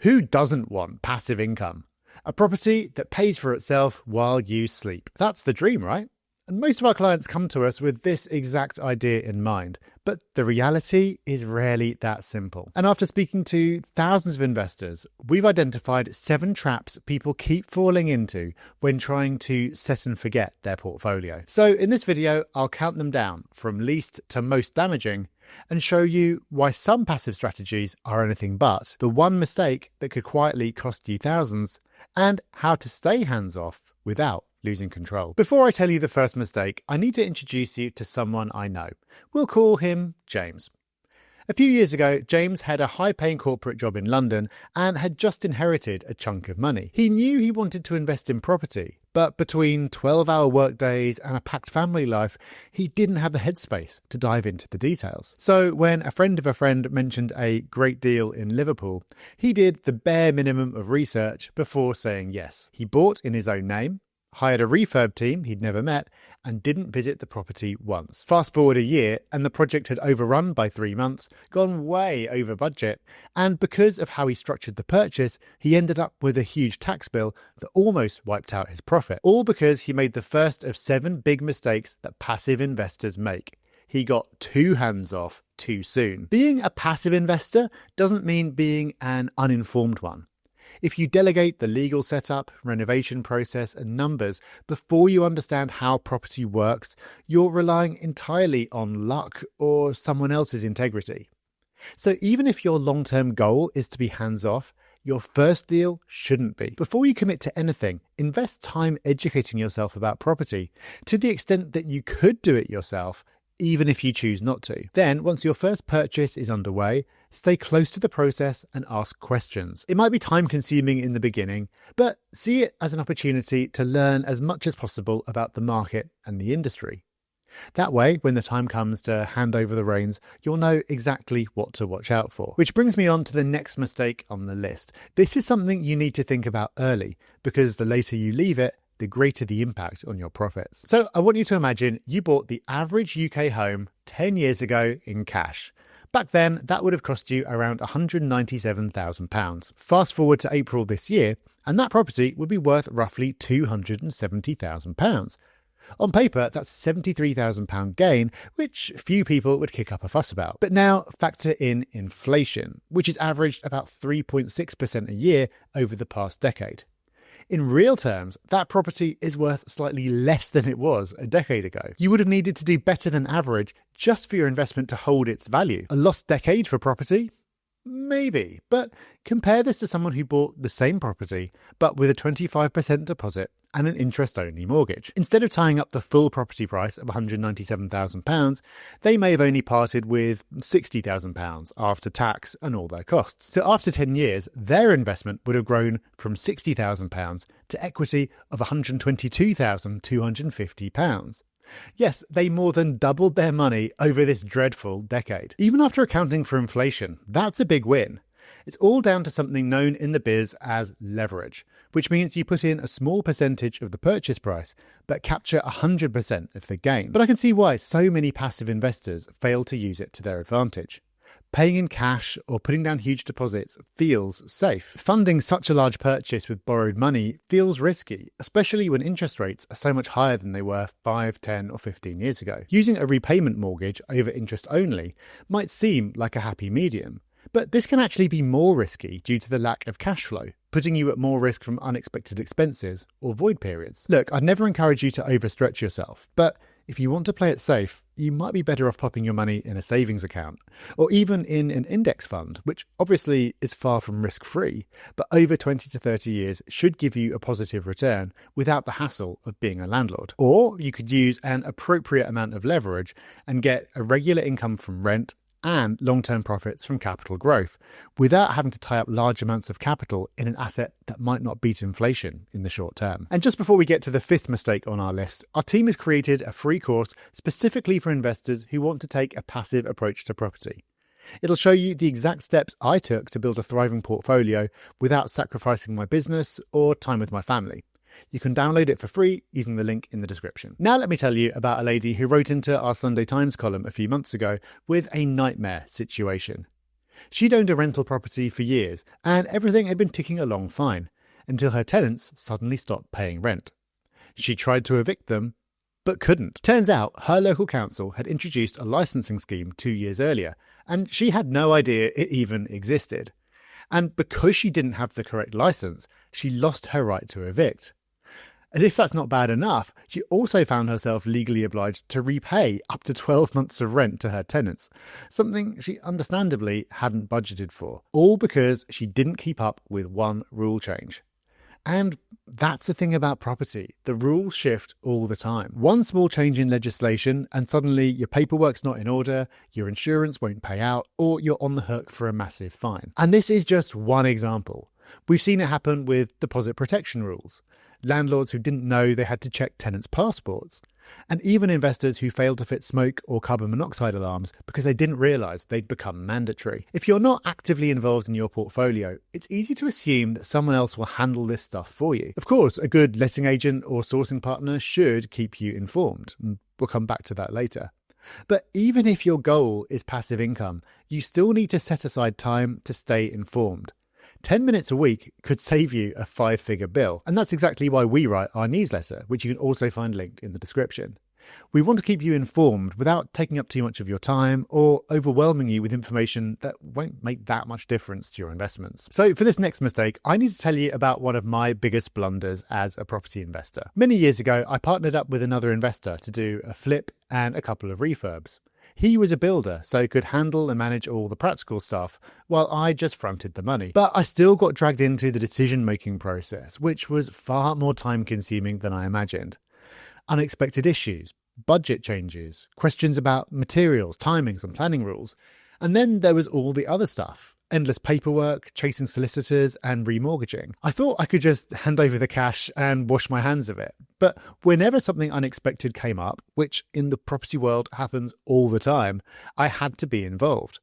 Who doesn't want passive income? A property that pays for itself while you sleep. That's the dream, right? And most of our clients come to us with this exact idea in mind, but the reality is rarely that simple. And after speaking to thousands of investors, we've identified 7 traps people keep falling into when trying to set and forget their portfolio. So in this video, I'll count them down from least to most damaging and show you why some passive strategies are anything but, the one mistake that could quietly cost you thousands, and how to stay hands-off without losing control. Before I tell you the first mistake, I need to introduce you to someone I know. We'll call him James. A few years ago, James had a high-paying corporate job in London and had just inherited a chunk of money. He knew he wanted to invest in property, but between 12-hour workdays and a packed family life, he didn't have the headspace to dive into the details. So when a friend of a friend mentioned a great deal in Liverpool, he did the bare minimum of research before saying yes. He bought in his own name, hired a refurb team he'd never met, and didn't visit the property once. Fast forward a year, and the project had overrun by 3 months, gone way over budget, and because of how he structured the purchase, he ended up with a huge tax bill that almost wiped out his profit. All because he made the first of 7 big mistakes that passive investors make. He got too hands-off too soon. Being a passive investor doesn't mean being an uninformed one. If you delegate the legal setup, renovation process and numbers before you understand how property works, you're relying entirely on luck or someone else's integrity. So even if your long-term goal is to be hands-off, your first deal shouldn't be. Before you commit to anything, invest time educating yourself about property to the extent that you could do it yourself, even if you choose not to. Then, once your first purchase is underway, stay close to the process and ask questions. It might be time-consuming in the beginning, but see it as an opportunity to learn as much as possible about the market and the industry. That way, when the time comes to hand over the reins, you'll know exactly what to watch out for. Which brings me on to the next mistake on the list. This is something you need to think about early, because the later you leave it, the greater the impact on your profits. So I want you to imagine you bought the average UK home 10 years ago in cash. Back then, that would have cost you around £197,000. Fast forward to April this year, and that property would be worth roughly £270,000. On paper, that's a £73,000 gain, which few people would kick up a fuss about. But now factor in inflation, which has averaged about 3.6% a year over the past decade. In real terms, that property is worth slightly less than it was a decade ago. You would have needed to do better than average just for your investment to hold its value. A lost decade for property? Maybe, but compare this to someone who bought the same property, but with a 25% deposit and an interest-only mortgage. Instead of tying up the full property price of £197,000, they may have only parted with £60,000 after tax and all their costs. So after 10 years, their investment would have grown from £60,000 to equity of £122,250. Yes, they more than doubled their money over this dreadful decade. Even after accounting for inflation, that's a big win. It's all down to something known in the biz as leverage, which means you put in a small percentage of the purchase price, but capture 100% of the gain. But I can see why so many passive investors fail to use it to their advantage. Paying in cash or putting down huge deposits feels safe. Funding such a large purchase with borrowed money feels risky, especially when interest rates are so much higher than they were 5, 10 or 15 years ago. Using a repayment mortgage over interest only might seem like a happy medium, but this can actually be more risky due to the lack of cash flow, putting you at more risk from unexpected expenses or void periods. Look, I'd never encourage you to overstretch yourself, but if you want to play it safe, you might be better off popping your money in a savings account, or even in an index fund, which obviously is far from risk-free, but over 20 to 30 years should give you a positive return without the hassle of being a landlord. Or you could use an appropriate amount of leverage and get a regular income from rent and long-term profits from capital growth, without having to tie up large amounts of capital in an asset that might not beat inflation in the short term. And just before we get to the 5th mistake on our list, our team has created a free course specifically for investors who want to take a passive approach to property. It'll show you the exact steps I took to build a thriving portfolio without sacrificing my business or time with my family. You can download it for free using the link in the description. Now let me tell you about a lady who wrote into our Sunday Times column a few months ago with a nightmare situation. She'd owned a rental property for years, and everything had been ticking along fine, until her tenants suddenly stopped paying rent. She tried to evict them, but couldn't. Turns out her local council had introduced a licensing scheme 2 years earlier, and she had no idea it even existed. And because she didn't have the correct license, she lost her right to evict. As if that's not bad enough, she also found herself legally obliged to repay up to 12 months of rent to her tenants, something she understandably hadn't budgeted for, all because she didn't keep up with one rule change. And that's the thing about property. The rules shift all the time. One small change in legislation and suddenly your paperwork's not in order, your insurance won't pay out, or you're on the hook for a massive fine. And this is just one example. We've seen it happen with deposit protection rules, landlords who didn't know they had to check tenants' passports, and even investors who failed to fit smoke or carbon monoxide alarms because they didn't realise they'd become mandatory. If you're not actively involved in your portfolio, it's easy to assume that someone else will handle this stuff for you. Of course, a good letting agent or sourcing partner should keep you informed. We'll come back to that later. But even if your goal is passive income, you still need to set aside time to stay informed. 10 minutes a week could save you a 5-figure bill. And that's exactly why we write our newsletter, which you can also find linked in the description. We want to keep you informed without taking up too much of your time or overwhelming you with information that won't make that much difference to your investments. So for this next mistake, I need to tell you about one of my biggest blunders as a property investor. Many years ago, I partnered up with another investor to do a flip and a couple of refurbs. He was a builder, so could handle and manage all the practical stuff, while I just fronted the money. But I still got dragged into the decision-making process, which was far more time-consuming than I imagined. Unexpected issues, budget changes, questions about materials, timings and planning rules. And then there was all the other stuff. Endless paperwork, chasing solicitors and remortgaging. I thought I could just hand over the cash and wash my hands of it. But whenever something unexpected came up, which in the property world happens all the time, I had to be involved.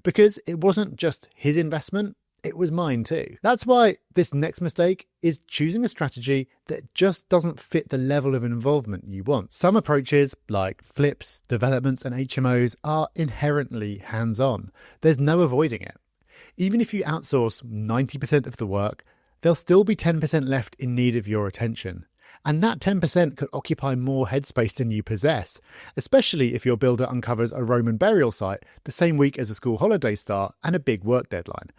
Because it wasn't just his investment, it was mine too. That's why this next mistake is choosing a strategy that just doesn't fit the level of involvement you want. Some approaches, like flips, developments and HMOs, are inherently hands-on. There's no avoiding it. Even if you outsource 90% of the work, there'll still be 10% left in need of your attention. And that 10% could occupy more headspace than you possess, especially if your builder uncovers a Roman burial site the same week as a school holiday start and a big work deadline.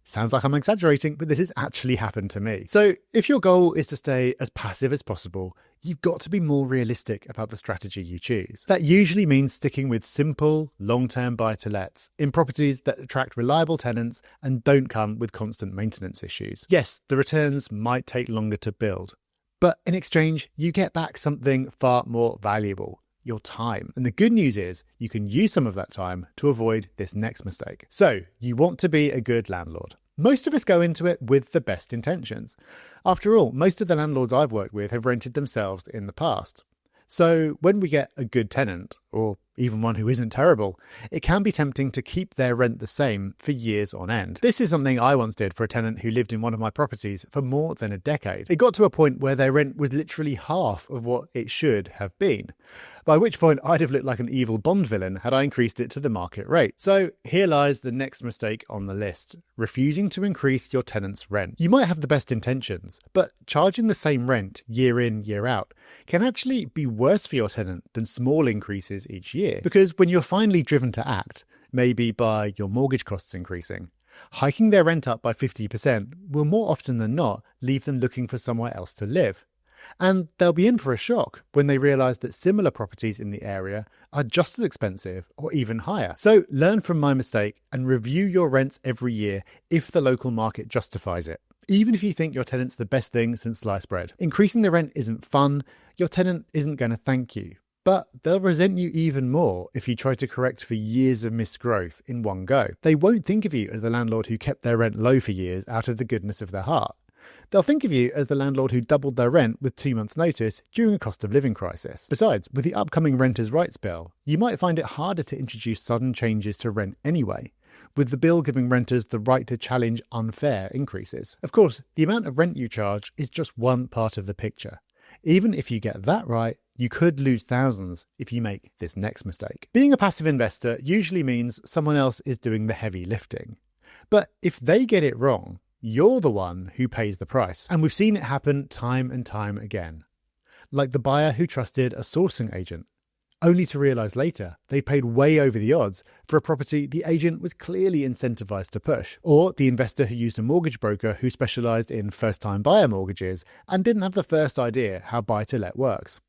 Sounds like I'm exaggerating, but this has actually happened to me. So if your goal is to stay as passive as possible, you've got to be more realistic about the strategy you choose. That usually means sticking with simple, long-term buy-to-lets in properties that attract reliable tenants and don't come with constant maintenance issues. Yes, the returns might take longer to build, but in exchange, you get back something far more valuable. Your time. And the good news is you can use some of that time to avoid this next mistake. So you want to be a good landlord. Most of us go into it with the best intentions. After all, most of the landlords I've worked with have rented themselves in the past. So when we get a good tenant, or even one who isn't terrible, it can be tempting to keep their rent the same for years on end. This is something I once did for a tenant who lived in one of my properties for more than a decade. It got to a point where their rent was literally half of what it should have been, by which point I'd have looked like an evil Bond villain had I increased it to the market rate. So here lies the next mistake on the list: refusing to increase your tenant's rent. You might have the best intentions, but charging the same rent year in, year out can actually be worse for your tenant than small increases each year. Because when you're finally driven to act, maybe by your mortgage costs increasing, hiking their rent up by 50% will more often than not leave them looking for somewhere else to live. And they'll be in for a shock when they realise that similar properties in the area are just as expensive or even higher. So learn from my mistake and review your rents every year if the local market justifies it, even if you think your tenant's the best thing since sliced bread. Increasing the rent isn't fun, your tenant isn't going to thank you. But they'll resent you even more if you try to correct for years of missed growth in one go. They won't think of you as the landlord who kept their rent low for years out of the goodness of their heart. They'll think of you as the landlord who doubled their rent with 2 months' notice during a cost of living crisis. Besides, with the upcoming renters' rights bill, you might find it harder to introduce sudden changes to rent anyway, with the bill giving renters the right to challenge unfair increases. Of course, the amount of rent you charge is just one part of the picture. Even if you get that right, you could lose thousands if you make this next mistake. Being a passive investor usually means someone else is doing the heavy lifting. But if they get it wrong, you're the one who pays the price. And we've seen it happen time and time again. Like the buyer who trusted a sourcing agent, only to realise later they paid way over the odds for a property the agent was clearly incentivised to push. Or the investor who used a mortgage broker who specialised in first-time buyer mortgages and didn't have the first idea how buy-to-let works.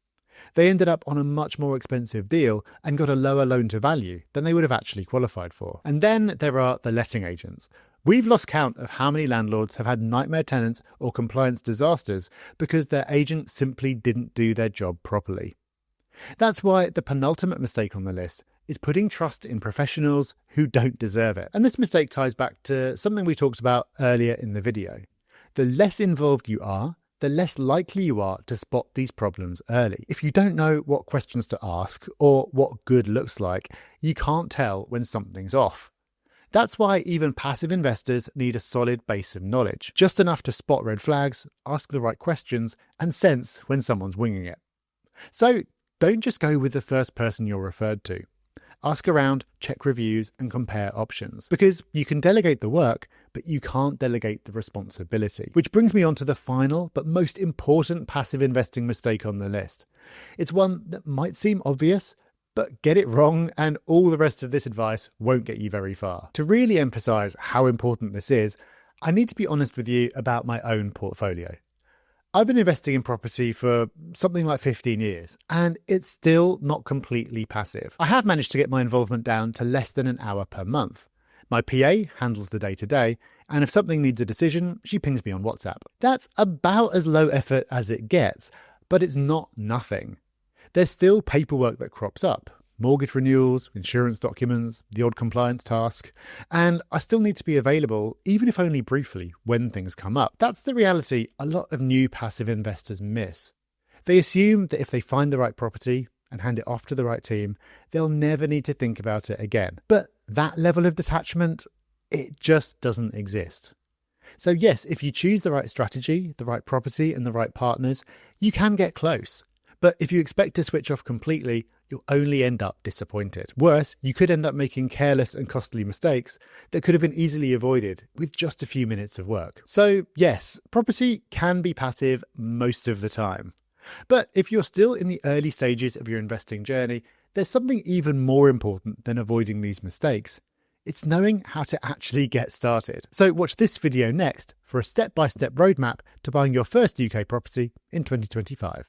They ended up on a much more expensive deal and got a lower loan-to-value than they would have actually qualified for. And then there are the letting agents. We've lost count of how many landlords have had nightmare tenants or compliance disasters because their agent simply didn't do their job properly. That's why the penultimate mistake on the list is putting trust in professionals who don't deserve it. And this mistake ties back to something we talked about earlier in the video. The less involved you are, the less likely you are to spot these problems early. If you don't know what questions to ask or what good looks like, you can't tell when something's off. That's why even passive investors need a solid base of knowledge, just enough to spot red flags, ask the right questions, and sense when someone's winging it. So don't just go with the first person you're referred to. Ask around, check reviews, and compare options. Because you can delegate the work, but you can't delegate the responsibility. Which brings me on to the final but most important passive investing mistake on the list. It's one that might seem obvious, but get it wrong and all the rest of this advice won't get you very far. To really emphasise how important this is, I need to be honest with you about my own portfolio. I've been investing in property for something like 15 years, and it's still not completely passive. I have managed to get my involvement down to less than an hour per month. My PA handles the day-to-day, and if something needs a decision, she pings me on WhatsApp. That's about as low effort as it gets, but it's not nothing. There's still paperwork that crops up. Mortgage renewals, insurance documents, the odd compliance task, and I still need to be available, even if only briefly, when things come up. That's the reality a lot of new passive investors miss. They assume that if they find the right property and hand it off to the right team, they'll never need to think about it again. But that level of detachment, it just doesn't exist. So yes, if you choose the right strategy, the right property, and the right partners, you can get close. But if you expect to switch off completely, you'll only end up disappointed. Worse, you could end up making careless and costly mistakes that could have been easily avoided with just a few minutes of work. So yes, property can be passive most of the time. But if you're still in the early stages of your investing journey, there's something even more important than avoiding these mistakes. It's knowing how to actually get started. So watch this video next for a step-by-step roadmap to buying your first UK property in 2025.